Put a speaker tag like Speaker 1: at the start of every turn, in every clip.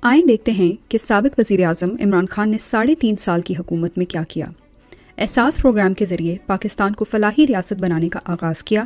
Speaker 1: آئیں دیکھتے ہیں کہ سابق وزیر اعظم عمران خان نے 3.5 سال کی حکومت میں کیا کیا۔ احساس پروگرام کے ذریعے پاکستان کو فلاحی ریاست بنانے کا آغاز کیا۔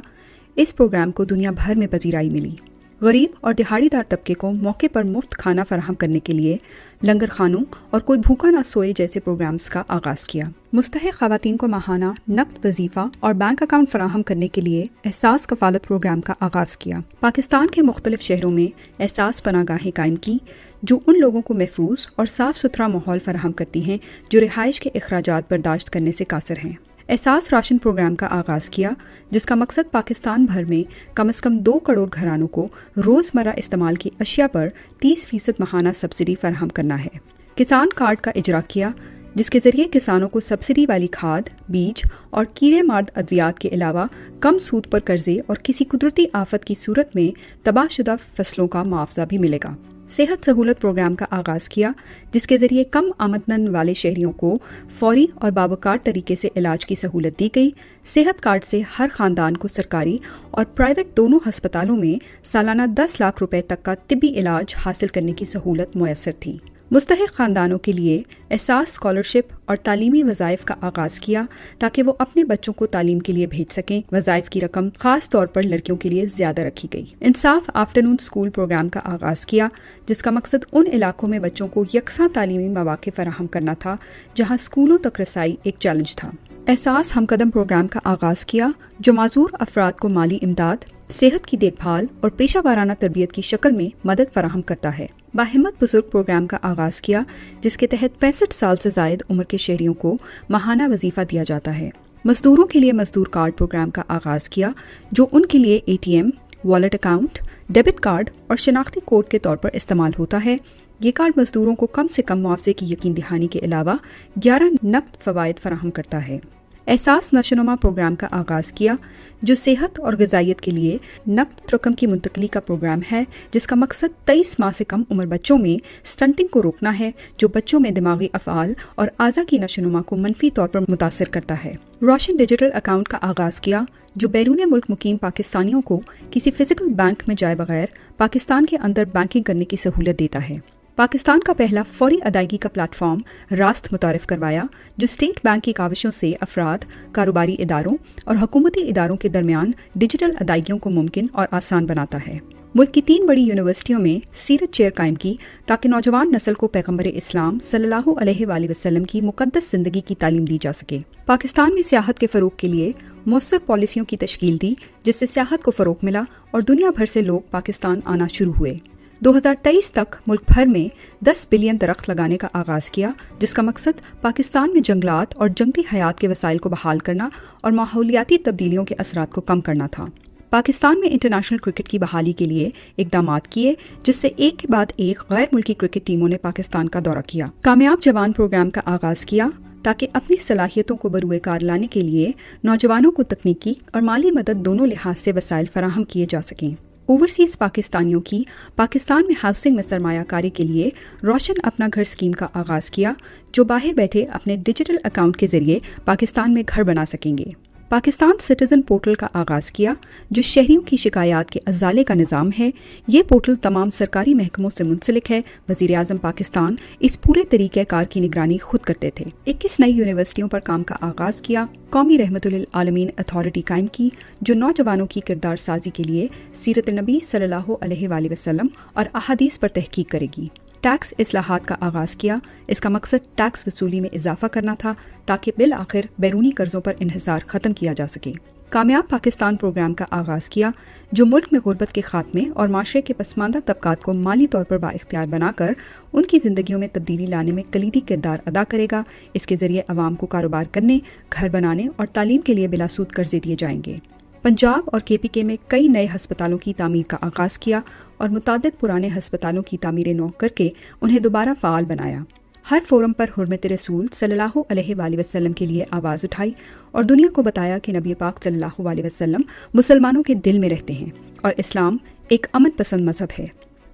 Speaker 1: اس پروگرام کو دنیا بھر میں پذیرائی ملی۔ غریب اور دہاڑی دار طبقے کو موقع پر مفت کھانا فراہم کرنے کے لیے لنگر خانوں اور کوئی بھوکا نہ سوئے جیسے پروگرامز کا آغاز کیا۔ مستحق خواتین کو ماہانہ نقد وظیفہ اور بینک اکاؤنٹ فراہم کرنے کے لیے احساس کفالت پروگرام کا آغاز کیا۔ پاکستان کے مختلف شہروں میں احساس پناہ گاہیں قائم کی جو ان لوگوں کو محفوظ اور صاف ستھرا ماحول فراہم کرتی ہیں جو رہائش کے اخراجات برداشت کرنے سے قاصر ہیں۔ احساس راشن پروگرام کا آغاز کیا جس کا مقصد پاکستان بھر میں کم از کم 2 کروڑ گھرانوں کو روزمرہ استعمال کی اشیاء پر 30% ماہانہ سبسڈی فراہم کرنا ہے۔ کسان کارڈ کا اجرا کیا جس کے ذریعے کسانوں کو سبسڈی والی کھاد، بیج اور کیڑے مار ادویات کے علاوہ کم سود پر قرضے اور کسی قدرتی آفت کی صورت میں تباہ شدہ فصلوں کا معاوضہ بھی ملے گا۔ صحت سہولت پروگرام کا آغاز کیا جس کے ذریعے کم آمدن والے شہریوں کو فوری اور باوقار طریقے سے علاج کی سہولت دی گئی۔ صحت کارڈ سے ہر خاندان کو سرکاری اور پرائیویٹ دونوں ہسپتالوں میں سالانہ 10 لاکھ روپے تک کا طبی علاج حاصل کرنے کی سہولت میسر تھی۔ مستحق خاندانوں کے لیے احساس اسکالرشپ اور تعلیمی وظائف کا آغاز کیا تاکہ وہ اپنے بچوں کو تعلیم کے لیے بھیج سکیں۔ وظائف کی رقم خاص طور پر لڑکیوں کے لیے زیادہ رکھی گئی۔ انصاف آفٹرنون اسکول پروگرام کا آغاز کیا جس کا مقصد ان علاقوں میں بچوں کو یکساں تعلیمی مواقع فراہم کرنا تھا جہاں اسکولوں تک رسائی ایک چیلنج تھا۔ احساس ہم قدم پروگرام کا آغاز کیا جو معذور افراد کو مالی امداد، صحت کی دیکھ بھال اور پیشہ وارانہ تربیت کی شکل میں مدد فراہم کرتا ہے۔ باہمت بزرگ پروگرام کا آغاز کیا جس کے تحت 65 سال سے زائد عمر کے شہریوں کو ماہانہ وظیفہ دیا جاتا ہے۔ مزدوروں کے لیے مزدور کارڈ پروگرام کا آغاز کیا جو ان کے لیے ATM، wallet account, debit card اور شناختی کوڈ کے طور پر استعمال ہوتا ہے۔ یہ کارڈ مزدوروں کو کم سے کم معاوضے کی یقین دہانی کے علاوہ 11 نقد فوائد فراہم کرتا ہے۔ احساس نشوونما پروگرام کا آغاز کیا جو صحت اور غذائیت کے لیے نقد رقم کی منتقلی کا پروگرام ہے جس کا مقصد 23 ماہ سے کم عمر بچوں میں سٹنٹنگ کو روکنا ہے جو بچوں میں دماغی افعال اور اعضاء کی نشوونما کو منفی طور پر متاثر کرتا ہے۔ روشن ڈیجیٹل اکاؤنٹ کا آغاز کیا جو بیرون ملک مقیم پاکستانیوں کو کسی فزیکل بینک میں جائے بغیر پاکستان کے اندر بینکنگ کرنے کی سہولت دیتا ہے۔ پاکستان کا پہلا فوری ادائیگی کا پلیٹ فارم راست متعارف کروایا جو اسٹیٹ بینک کی کاوشوں سے افراد، کاروباری اداروں اور حکومتی اداروں کے درمیان ڈیجیٹل ادائیگیوں کو ممکن اور آسان بناتا ہے۔ ملک کی 3 بڑی یونیورسٹیوں میں سیرت چیئر قائم کی تاکہ نوجوان نسل کو پیغمبر اسلام صلی اللہ علیہ وآلہ وسلم کی مقدس زندگی کی تعلیم دی جا سکے۔ پاکستان میں سیاحت کے فروغ کے لیے مؤثر پالیسیوں کی تشکیل دی جس سے سیاحت کو فروغ ملا اور دنیا بھر سے لوگ پاکستان آنا شروع ہوئے۔ 2023 تک ملک بھر میں 10 بلین درخت لگانے کا آغاز کیا جس کا مقصد پاکستان میں جنگلات اور جنگلی حیات کے وسائل کو بحال کرنا اور ماحولیاتی تبدیلیوں کے اثرات کو کم کرنا تھا۔ پاکستان میں انٹرنیشنل کرکٹ کی بحالی کے لیے اقدامات کیے جس سے ایک کے بعد ایک غیر ملکی کرکٹ ٹیموں نے پاکستان کا دورہ کیا۔ کامیاب جوان پروگرام کا آغاز کیا تاکہ اپنی صلاحیتوں کو بروئے کار لانے کے لیے نوجوانوں کو تکنیکی اور مالی مدد دونوں لحاظ سے وسائل فراہم کیے جا سکیں۔ اوورسیز پاکستانیوں کی پاکستان میں ہاؤسنگ میں سرمایہ کاری کے لیے روشن اپنا گھر اسکیم کا آغاز کیا جو باہر بیٹھے اپنے ڈیجیٹل اکاؤنٹ کے ذریعے پاکستان میں گھر بنا سکیں گے۔ پاکستان سٹیزن پورٹل کا آغاز کیا جو شہریوں کی شکایات کے ازالے کا نظام ہے۔ یہ پورٹل تمام سرکاری محکموں سے منسلک ہے۔ وزیر اعظم پاکستان اس پورے طریقہ کار کی نگرانی خود کرتے تھے۔ 21 نئی یونیورسٹیوں پر کام کا آغاز کیا۔ قومی رحمت للعالمین اتھارٹی قائم کی جو نوجوانوں کی کردار سازی کے لیے سیرت نبی صلی اللہ علیہ وآلہ وسلم اور احادیث پر تحقیق کرے گی۔ ٹیکس اصلاحات کا آغاز کیا۔ اس کا مقصد ٹیکس وصولی میں اضافہ کرنا تھا تاکہ بالآخر بیرونی قرضوں پر انحصار ختم کیا جا سکے۔ کامیاب پاکستان پروگرام کا آغاز کیا جو ملک میں غربت کے خاتمے اور معاشرے کے پسماندہ طبقات کو مالی طور پر بااختیار بنا کر ان کی زندگیوں میں تبدیلی لانے میں کلیدی کردار ادا کرے گا۔ اس کے ذریعے عوام کو کاروبار کرنے، گھر بنانے اور تعلیم کے لیے بلا سود قرضے دیے جائیں گے۔ پنجاب اور KPK میں کئی نئے ہسپتالوں کی تعمیر کا آغاز کیا اور متعدد پرانے ہسپتالوں کی تعمیر نو کر کے انہیں دوبارہ فعال بنایا۔ ہر فورم پر حرمت رسول صلی اللہ علیہ وآلہ وسلم کے لیے آواز اٹھائی اور دنیا کو بتایا کہ نبی پاک صلی اللہ علیہ وسلم مسلمانوں کے دل میں رہتے ہیں اور اسلام ایک امن پسند مذہب ہے۔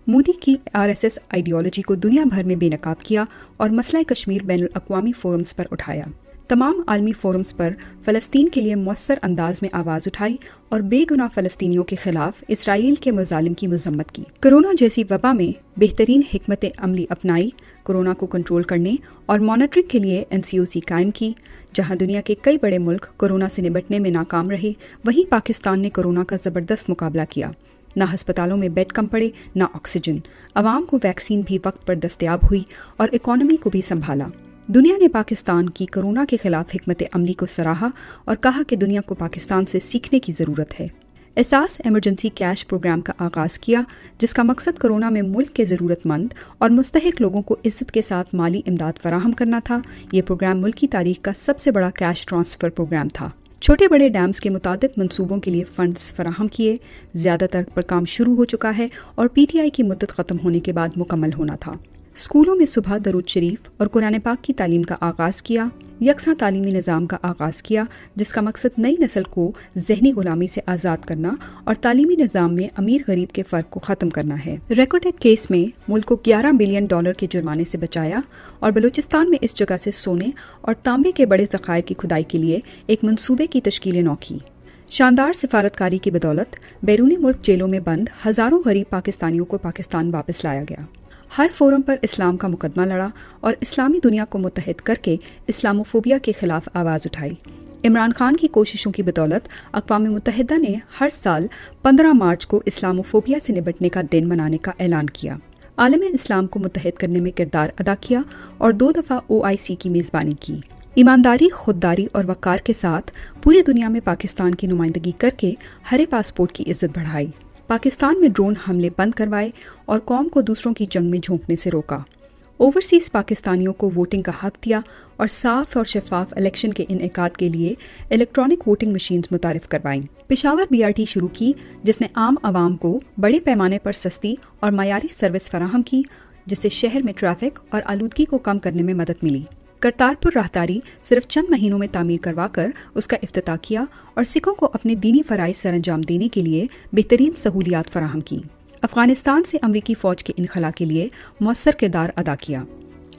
Speaker 1: مودی کی RSS آئیڈیالوجی کو دنیا بھر میں بے نقاب کیا اور مسئلہ کشمیر بین الاقوامی فورمز پر اٹھایا۔ तमाम आलमी फोरम्स पर फ़लस्तीन के लिए मौसर अंदाज में आवाज़ उठाई और बेगुनाह फ़लस्तीनियों के खिलाफ इसराइल के मुजालिम की मजम्मत की। कोरोना जैसी वबा में बेहतरीन हिकमत अमली अपनाई, कोरोना को कंट्रोल करने और मॉनिटरिंग के लिए NCOC कायम की। जहां दुनिया के कई बड़े मुल्क कोरोना से निपटने में नाकाम रहे, वहीं पाकिस्तान ने कोरोना का ज़बरदस्त मुकाबला किया। ना अस्पतालों में बेड कम पड़े, ना ऑक्सीजन, आवाम को वैक्सीन भी वक्त पर दस्तयाब हुई और इकॉनमी को भी संभाला। दुनिया ने पाकिस्तान की कोरोना के खिलाफ हिकमत अमली को सराहा और कहा कि दुनिया को पाकिस्तान से सीखने की ज़रूरत है। एहसास इमरजेंसी कैश प्रोग्राम का आगाज़ किया, जिसका मकसद कोरोना में मुल्क के ज़रूरतमंद और मुस्तहिक लोगों को इज्जत के साथ माली इमदाद फराहम करना था। ये प्रोग्राम मुल्क की तारीख का सबसे बड़ा कैश ट्रांसफ़र प्रोग्राम था। छोटे बड़े डैम्स के मुतादिद मंसूबों के लिए फंड्स फराहम किए। ज़्यादातर पर काम शुरू हो चुका है और PTI की मुद्दत ख़त्म होने के बाद मुकम्मल होना था। स्कूलों में सुबह दरूद शरीफ और कुरान पाक की तालीम का आगाज़ किया। यकसा तालीमी निज़ाम का आगाज़ किया, जिसका मकसद नई नस्ल को जहनी गुलामी से आज़ाद करना और तालीमी निज़ाम में अमीर गरीब के फ़र्क को ख़त्म करना है। रेकॉर्डेड केस में मुल्क को $11 बिलियन के जुर्माने से बचाया और बलूचिस्तान में इस जगह से सोने और तांबे के बड़े ज़खायर की खुदाई के लिए एक मंसूबे की तश्कील नौ की। शानदार सिफारतकारी की बदौलत बैरूनी मुल्क जेलों में बंद हज़ारों गरीब पाकिस्तानियों को पाकिस्तान वापस लाया गया। हर फोरम पर इस्लाम का मुकदमा लड़ा और इस्लामी दुनिया को मुत्तहिद करके इस्लामोफोबिया के खिलाफ आवाज़ उठाई। इमरान खान की कोशिशों की बदौलत अक़वाम मुत्तहिदा ने हर साल 15 मार्च को इस्लामोफोबिया से निपटने का दिन मनाने का ऐलान किया। आलम इस्लाम को मुत्तहिद करने में किरदार अदा किया और 2 दफ़ा OIC की मेज़बानी की। ईमानदारी, खुददारी और वक़ार के साथ पूरी दुनिया में पाकिस्तान की नुमाइंदगी करके हरे पासपोर्ट की इज्जत बढ़ाई। पाकिस्तान में ड्रोन हमले बंद करवाए और कौम को दूसरों की जंग में झोंकने से रोका। ओवरसीज़ पाकिस्तानियों को वोटिंग का हक दिया और साफ और शफाफ इलेक्शन के इनेकाद के लिए इलेक्ट्रॉनिक वोटिंग मशीन्स मुतारिफ करवाईं। पेशावर BRT शुरू की, जिसने आम आवाम को बड़े पैमाने पर सस्ती और मयारी सर्विस फराहम की, जिससे शहर में ट्रैफिक और आलूदगी को कम करने में मदद मिली। करतारपुर राहदारी सिर्फ चंद महीनों में तामीर करवाकर उसका इफ्तिताह किया और सिखों को अपने दीनी फ़राइज़ सरअंजाम देने के लिए बेहतरीन सहूलियात फराहम की। अफ़गानिस्तान से अमरीकी फ़ौज के इनखला के लिए मौसर किरदार अदा किया।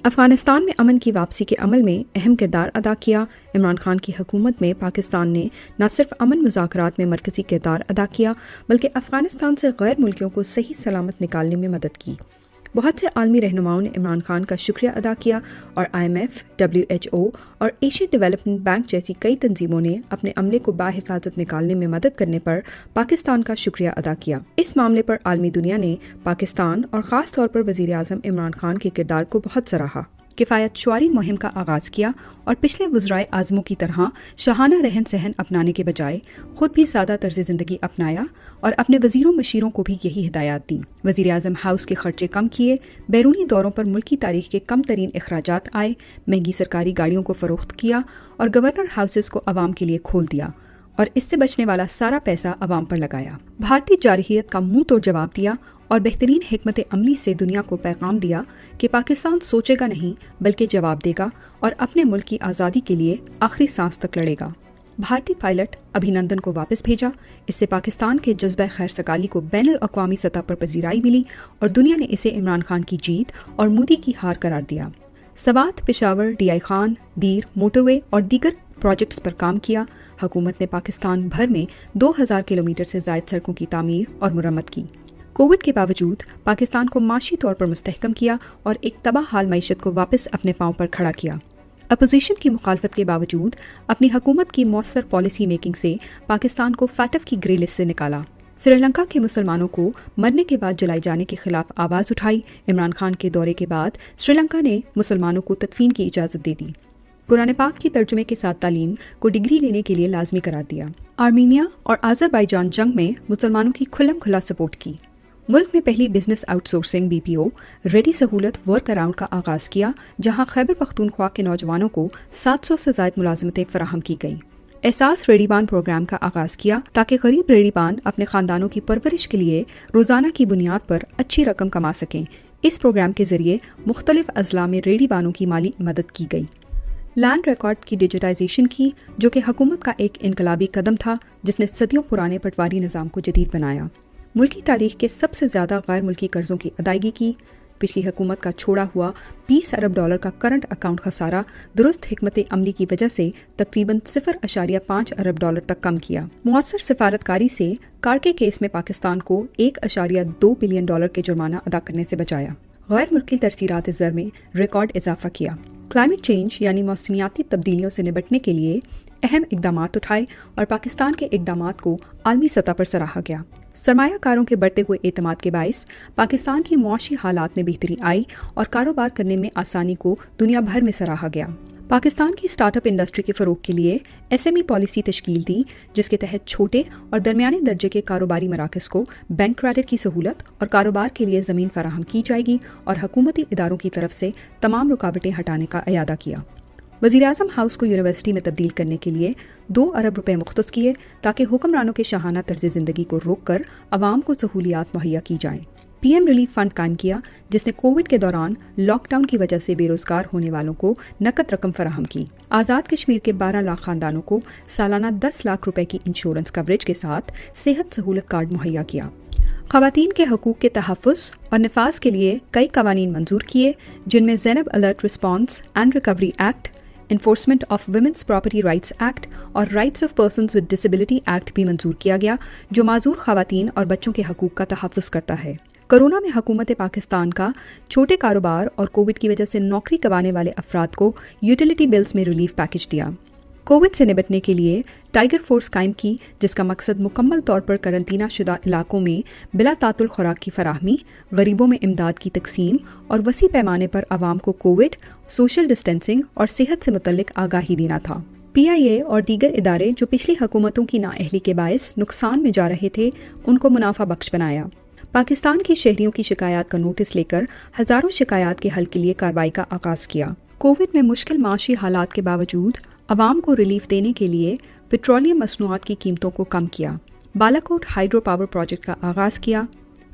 Speaker 1: अफ़गानिस्तान में अमन की वापसी के अमल में अहम किरदार अदा किया। इमरान खान की हुकूमत में पाकिस्तान ने न सिर्फ अमन मुज़ाकरात में मरकज़ी किरदार अदा किया, बल्कि अफ़गानिस्तान से गैर मुल्कियों को सही सलामत निकालने में मदद की। बहुत से आलमी रहनुमाओं ने इमरान खान का शुक्रिया अदा किया और IMF, WHO और एशियन डेवलपमेंट बैंक जैसी कई तंजीमों ने अपने अमले को बाहिफाजत निकालने में मदद करने पर पाकिस्तान का शुक्रिया अदा किया। इस मामले पर आलमी दुनिया ने पाकिस्तान और ख़ास तौर पर वज़ीर आज़म इमरान खान के किरदार को बहुत सराहा। किफ़ायत शुआरी मुहिम का आगाज़ किया और पिछले वज़राए आज़मों की तरह शाहाना रहन सहन अपनाने के बजाय खुद भी सादा तर्ज़ ज़िंदगी अपनाया और अपने वज़ीरों मशीरों को भी यही हिदायत दी। वज़ीर आज़म हाउस के खर्चे कम किए, बैरूनी दौरों पर मुल्क की तारीख के कम तरीन अखराजात आए, महंगी सरकारी गाड़ियों को फ़रोख्त किया और गवर्नर हाउसेस को आवाम के लिए खोल दिया और इससे बचने वाला सारा पैसा आवाम पर लगाया। भारतीय जारहियत का मुंह तोड़ जवाब दिया और बेहतरीन हिकमत अमली से दुनिया को पैगाम दिया कि पाकिस्तान सोचेगा नहीं बल्कि जवाब देगा और अपने मुल्क की आज़ादी के लिए आखिरी सांस तक लड़ेगा। भारतीय पायलट अभिनंदन को वापस भेजा। इससे पाकिस्तान के जज्बा खैर सकाली को बैनुल अक़वामी सतह पर पजीराई मिली और दुनिया ने इसे इमरान खान की जीत और मोदी की हार करार दिया। सवात, पेशावर, DI खान, दीर, मोटरवे और दीगर प्रोजेक्ट्स पर काम किया। हुकूमत ने पाकिस्तान भर में 2000 किलोमीटर से ज़ायद सड़कों की तामीर और मुरम्मत की। कोविड के बावजूद पाकिस्तान को माशी तौर पर मुस्तहकम किया और एक तबाह हाल मईशत को वापस अपने पांव पर खड़ा किया। अपोजिशन की मुखालफत के बावजूद अपनी हुकूमत की मौसर पॉलिसी मेकिंग से पाकिस्तान को FATF की ग्रे लिस्ट से निकाला। श्रीलंका के मुसलमानों को मरने के बाद जलाए जाने के खिलाफ आवाज़ उठाई। इमरान खान के दौरे के बाद श्रीलंका ने मुसलमानों को तदफीन की इजाज़त दे दी। कुरान पाक की तर्जुमे के साथ तालीम को डिग्री लेने के लिए लाजमी करार दिया। आर्मीनिया और आज़रबाईजान जंग में मुसलमानों की खुल्लम खुला सपोर्ट की। मुल्क में पहली बिजनेस आउटसोर्सिंग BPO रेडी सहूलत वर्क अराउंड का आगाज़ किया, जहां खैबर पख्तूनख्वा के नौजवानों को 700 से ज़ायद मुलाजमतें फराहम की गई। एहसास रेडीबान प्रोग्राम का आगाज़ किया ताकि गरीब रेडीबान अपने ख़ानदानों की परवरिश के लिए रोज़ाना की बुनियाद पर अच्छी रकम कमा सकें। इस प्रोग्राम के ज़रिए मुख्तलिफ अज़ला में रेडीबानों की माली मदद की गई। लैंड रिकॉर्ड की डिजिटाइजेशन की, जो कि हुकूमत का एक इनकलाबी कदम था जिसने सदियों पुराने पटवारी निज़ाम को जदीद बनाया। मुल्की तारीख के सबसे ज़्यादा गैर मुल्की कर्ज़ों की अदायगी की। पिछली हुकूमत का छोड़ा हुआ $20 अरब का करंट अकाउंट खसारा दुरुस्त हिकमत अमली की वजह से तकरीबन $0.5 अरब तक कम किया। मुअस्सर सिफारतकारी से कार्के केस में पाकिस्तान को $1.2 बिलियन के जुर्माना अदा करने से बचाया। गैर मुल्की तरसीरात ज़र में रिकॉर्ड इजाफा किया। क्लाइमेट चेंज यानी मौसमियाती तब्दीलियों से निपटने के लिए अहम इकदाम उठाए और पाकिस्तान के इकदाम को आलमी सतह पर सराहा गया। सरमायाकारों के बढ़ते हुए एतमाद के बायस पाकिस्तान की मुआशी हालात में बेहतरी आई और कारोबार करने में आसानी को दुनिया भर में सराहा गया। पाकिस्तान की स्टार्टअप इंडस्ट्री के फ़रोग के लिए SME पॉलिसी तश्कील दी, जिसके तहत छोटे और दरमियाने दर्जे के कारोबारी मराकज़ को बैंक क्रेडिट की सहूलत और कारोबार के लिए ज़मीन फराहम की जाएगी और हुकूमती इदारों की तरफ से तमाम रुकावटें हटाने का अयादा किया। वज़ीर-ए-आज़म हाउस को यूनिवर्सिटी में तब्दील करने के लिए $2 अरब मुख्तस किए ताकि हुक्मरानों के शाहाना तर्ज ज़िंदगी को रोक कर अवाम को सहूलियात मुहैया की जाएँ। PM रिलीफ फंड कायम किया, जिसने कोविड के दौरान लॉकडाउन की वजह से बेरोजगार होने वालों को नकद रकम फराहम की। आज़ाद कश्मीर के 12 लाख खानदानों को सालाना $10 लाख की इंश्योरेंस कवरेज के साथ सेहत सहूलत कार्ड मुहैया किया। ख़वातीन के हकूक़ के तहफ़्फ़ुज़ और नफाज के लिए कई कवानीन मंजूर किए, जिनमें Zainab alert response and recovery act, enforcement of women's property rights act और rights of persons with disability act भी मंजूर किया गया, जो माजूर ख़वातीन और बच्चों के हकूक़ का तहफ़्फ़ुज़ करता है। कोरोना में हुकूमत पाकिस्तान का छोटे कारोबार और कोविड की वजह से नौकरी गंवाने वाले अफराद को यूटिलिटी बिल्स में रिलीफ पैकेज दिया। कोविड से निपटने के लिए टाइगर फोर्स कायम की, जिसका मकसद मुकम्मल तौर पर करंतना शुदा इलाकों में बिला तातुल खुराक की फराहमी, गरीबों में इमदाद की तकसीम और वसी पैमाने पर आवाम को कोविड, सोशल डिस्टेंसिंग और सेहत से मुतल्लिक आगाही देना था। PIA और दीगर इदारे जो पिछली हुकूमतों की नाअहली के बायस नुकसान में जा रहे थे, उनको मुनाफा बख्श बनाया। पाकिस्तान के शहरियों की शिकायत का नोटिस लेकर हज़ारों शिकायत के हल के लिए कार्रवाई का आगाज़ किया। कोविड में मुश्किल माशी हालात के बावजूद अवाम को रिलीफ देने के लिए पेट्रोलियम मसनूआत की कीमतों को कम किया। बालाकोट हाइड्रो पावर प्रोजेक्ट का आगाज़ किया।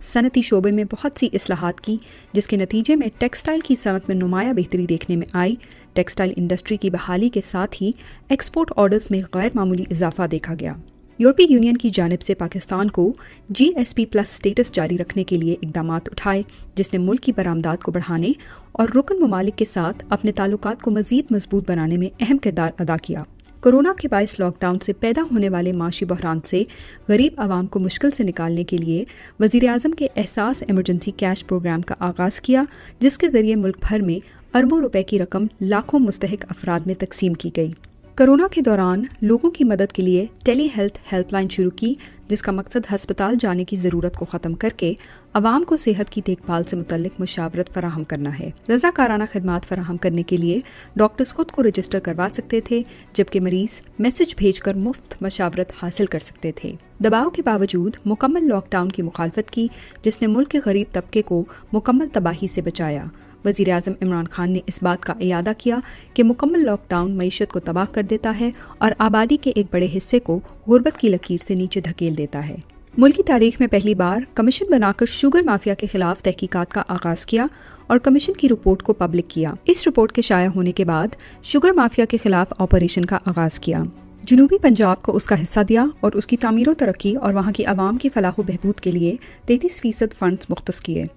Speaker 1: सनती शोबे में बहुत सी इस्लाहात की, जिसके नतीजे में टेक्सटाइल की सनत में नुमाया बेहतरी देखने में आई। टेक्सटाइल इंडस्ट्री की बहाली के साथ ही एक्सपोर्ट ऑर्डर्स में गैर मामूली इजाफा देखा गया। यूरोपीय यूनियन की जानिब से पाकिस्तान को GSP+ स्टेटस जारी रखने के लिए इकदाम उठाए, जिसने मुल्क की बरामदात को बढ़ाने और रुकन ममालिक के साथ अपने ताल्लुकात को मज़ीद मजबूत बनाने में अहम किरदार अदा किया। कोरोना के बायस लॉकडाउन से पैदा होने वाले माशी बहरान से गरीब आवाम को मुश्किल से निकालने के लिए वज़ीर-ए-आज़म के एहसास इमरजेंसी कैश प्रोग्राम का आगाज़ किया, जिसके ज़रिए मुल्क भर में अरबों रुपए की रकम लाखों मुस्तहिक अफराद में तकसीम की गई। कोरोना के दौरान लोगों की मदद के लिए टेली हेल्थ हेल्पलाइन शुरू की, जिसका मकसद हस्पताल जाने की ज़रूरत को ख़त्म करके आवाम को सेहत की देखभाल से मुतल्लिक मुशावरत फराहम करना है। रज़ाकाराना खिदमात फराहम करने के लिए डॉक्टर्स खुद को रजिस्टर करवा सकते थे, जबकि मरीज़ मैसेज भेजकर मुफ्त मशावरत हासिल कर सकते थे। दबाव के बावजूद मुकम्मल लॉकडाउन की मुखालफत की, जिसने मुल्क के गरीब तबके को मुकम्मल तबाही से बचाया। वज़ीर-ए-आज़म इमरान खान ने इस बात का इयादा किया कि मुकम्मल लॉकडाउन मईशत को तबाह कर देता है और आबादी के एक बड़े हिस्से को गुर्बत की लकीर से नीचे धकेल देता है। मुल्क की तारीख में पहली बार कमीशन बनाकर शुगर माफिया के खिलाफ तहकीकात का आगाज़ किया और कमीशन की रिपोर्ट को पब्लिक किया। इस रिपोर्ट के शाया होने के बाद शुगर माफिया के खिलाफ ऑपरेशन का आगाज़ किया। जनूबी पंजाब को उसका हिस्सा दिया और उसकी तामीर तरक्की और वहाँ की आवाम की फलाह बहबूद के लिए 33% फंड्स मुख्तस किए।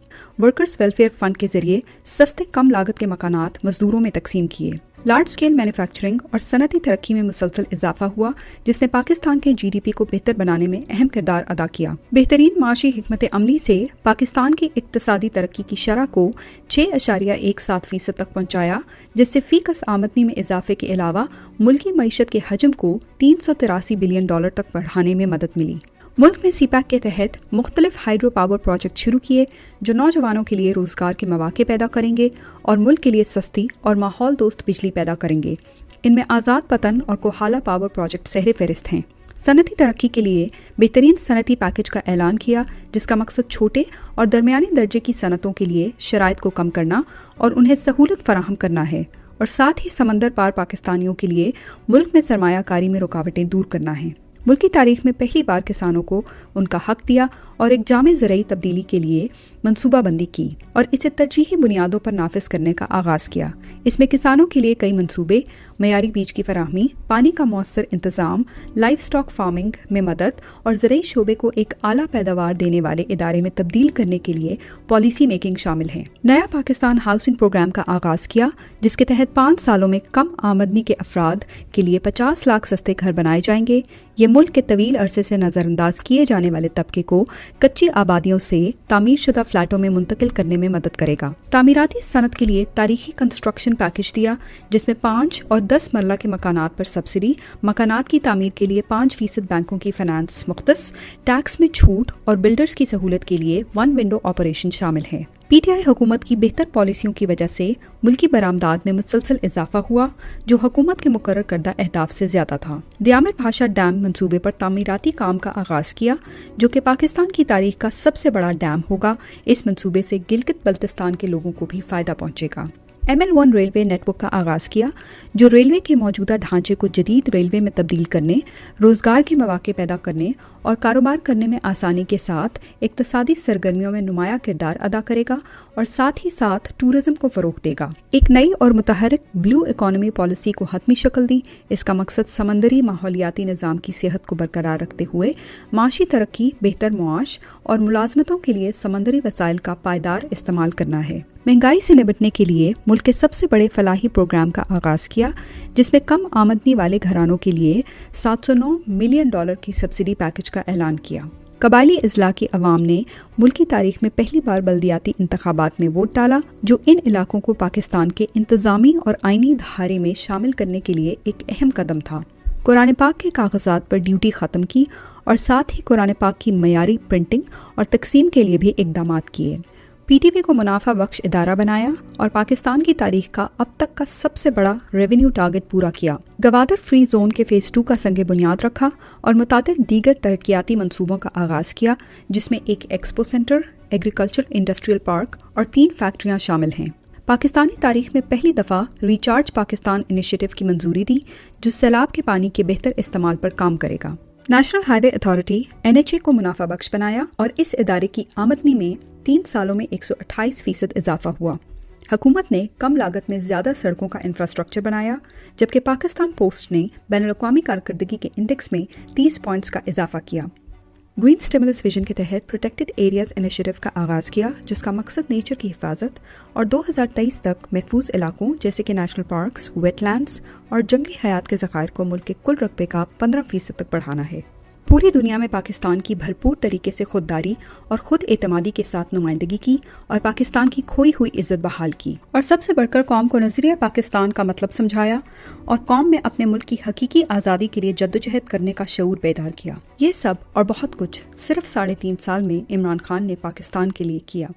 Speaker 1: वर्कर्स वेलफेयर फंड के जरिए सस्ते कम लागत के मकानात मजदूरों में तकसीम किए। लार्ज स्केल मैन्युफैक्चरिंग और सनती तरक्की में मुसलसल इजाफा हुआ, जिसने पाकिस्तान के GDP को बेहतर बनाने में अहम किरदार अदा किया। बेहतरीन माशी हिकमत अमली से पाकिस्तान की इक्तसादी तरक्की की शरह को 6.17% तक पहुँचाया, जिससे फीकस आमदनी में इजाफे के अलावा मुल्की मईशत के हजम को $383 बिलियन तक बढ़ाने में मदद मिली। मुल्क में CPEC के तहत मुख्तलिफ हाइड्रो पावर प्रोजेक्ट शुरू किए, जो नौजवानों के लिए रोजगार के मौके पैदा करेंगे और मुल्क के लिए सस्ती और माहौल दोस्त बिजली पैदा करेंगे। इनमें आज़ाद पतन और कोहाला पावर प्रोजेक्ट सहरे फहरिस्त हैं। सनती तरक्की के लिए बेहतरीन सनती पैकेज का ऐलान किया, जिसका मकसद छोटे और दरमियानी दर्जे की सनतों के लिए शराइत को कम करना और उन्हें सहूलत फराहम करना है, और साथ ही समंदर पार पाकिस्तानियों के लिए मुल्क में सरमायाकारी में रुकावटें दूर करना है। मुल्क की तारीख में पहली बार किसानों को उनका हक दिया اور ایک جامع زرعی تبدیلی کے لیے منصوبہ بندی کی اور اسے ترجیحی بنیادوں پر نافذ کرنے کا آغاز کیا۔ اس میں کسانوں کے لیے کئی منصوبے، معیاری بیج کی فراہمی، پانی کا مؤثر انتظام، لائف سٹاک فارمنگ میں مدد اور زرعی شعبے کو ایک اعلیٰ پیداوار دینے والے ادارے میں تبدیل کرنے کے لیے پالیسی میکنگ شامل ہیں۔ نیا پاکستان ہاؤسنگ پروگرام کا آغاز کیا، جس کے تحت 5 سالوں میں کم آمدنی کے افراد کے لیے 50 لاکھ سستے گھر بنائے جائیں گے۔ یہ ملک کے طویل عرصے سے نظر انداز کیے جانے والے طبقے کو کچی آبادیوں سے تعمیر شدہ فلیٹوں میں منتقل کرنے میں مدد کرے گا۔ تعمیراتی صنعت کے لیے تاریخی کنسٹرکشن پیکج دیا، جس میں 5 اور 10 مرلہ کے مکانات پر سبسڈی، مکانات کی تعمیر کے لیے 5% بینکوں کی فنانس مختص، ٹیکس میں چھوٹ اور بلڈرز کی سہولت کے لیے 1 ونڈو آپریشن شامل ہے۔ پی ٹی آئی حکومت کی بہتر پالیسیوں کی وجہ سے ملکی برآمدات میں مسلسل اضافہ ہوا، جو حکومت کے مقرر کردہ اہداف سے زیادہ تھا۔ دیامر بھاشا ڈیم منصوبے پر تعمیراتی کام کا آغاز کیا، جو کہ پاکستان کی تاریخ کا سب سے بڑا ڈیم ہوگا۔ اس منصوبے سے گلگت بلتستان کے لوگوں کو بھی فائدہ پہنچے گا۔ ML1 ریلوے نیٹ ورک کا آغاز کیا، جو ریلوے کے موجودہ ڈھانچے کو جدید ریلوے میں تبدیل کرنے، روزگار کے مواقع پیدا کرنے اور کاروبار کرنے میں آسانی کے ساتھ اقتصادی سرگرمیوں میں نمایاں کردار ادا کرے گا اور ساتھ ہی ساتھ ٹورزم کو فروغ دے گا۔ ایک نئی اور متحرک بلو اکانومی پالیسی کو حتمی شکل دی۔ اس کا مقصد سمندری ماحولیاتی نظام کی صحت کو برقرار رکھتے ہوئے معاشی ترقی، بہتر معاش اور ملازمتوں کے لیے سمندری وسائل کا پائیدار استعمال کرنا ہے۔ مہنگائی سے نمٹنے کے لیے ملک کے سب سے بڑے فلاحی پروگرام کا آغاز کیا، جس میں کم آمدنی والے گھرانوں کے لیے $709 ملین کی سبسڈی پیکج کا اعلان کیا۔ قبائلی اضلاع کی عوام نے ملکی تاریخ میں پہلی بار بلدیاتی انتخابات میں ووٹ ڈالا، جو ان علاقوں کو پاکستان کے انتظامی اور آئینی دھارے میں شامل کرنے کے لیے ایک اہم قدم تھا۔ قرآن پاک کے کاغذات پر ڈیوٹی ختم کی اور ساتھ ہی قرآن پاک کی معیاری پرنٹنگ اور تقسیم کے لیے بھی اقدامات کیے۔ پی ٹی وی کو منافع بخش ادارہ بنایا اور پاکستان کی تاریخ کا اب تک کا سب سے بڑا ریونیو ٹارگٹ پورا کیا۔ گوادر فری زون کے فیز 2 کا سنگ بنیاد رکھا اور متعدد دیگر ترقیاتی منصوبوں کا آغاز کیا، جس میں ایک expo centre, agriculture industrial park اور 3 فیکٹریاں شامل ہیں۔ پاکستانی تاریخ میں پہلی دفعہ ریچارج پاکستان انیشیٹو کی منظوری دی، جو سیلاب کے پانی کے بہتر استعمال پر کام کرے گا۔ نیشنل ہائی وے اتھارٹی NHA کو منافع بخش بنایا اور اس ادارے کی آمدنی میں 3 سالوں میں 128% اضافہ ہوا۔ حکومت نے کم لاگت میں زیادہ سڑکوں کا انفراسٹرکچر بنایا، جبکہ پاکستان پوسٹ نے بین الاقوامی کارکردگی کے انڈیکس میں 30 پوائنٹس کا اضافہ کیا۔ گرین اسٹیمولس ویژن کے تحت پروٹیکٹڈ ایریاز انیشیٹو کا آغاز کیا، جس کا مقصد نیچر کی حفاظت اور 2023 تک محفوظ علاقوں جیسے کہ نیشنل پارکس، ویٹ لینڈز اور جنگلی حیات کے ذخائر کو ملک کے کل رقبے کا 15% تک بڑھانا ہے۔ پوری دنیا میں پاکستان کی بھرپور طریقے سے خودداری اور خود اعتمادی کے ساتھ نمائندگی کی اور پاکستان کی کھوئی ہوئی عزت بحال کی، اور سب سے بڑھ کر قوم کو نظریہ پاکستان کا مطلب سمجھایا اور قوم میں اپنے ملک کی حقیقی آزادی کے لیے جدوجہد کرنے کا شعور بیدار کیا۔ یہ سب اور بہت کچھ صرف 3.5 سال میں عمران خان نے پاکستان کے لیے کیا۔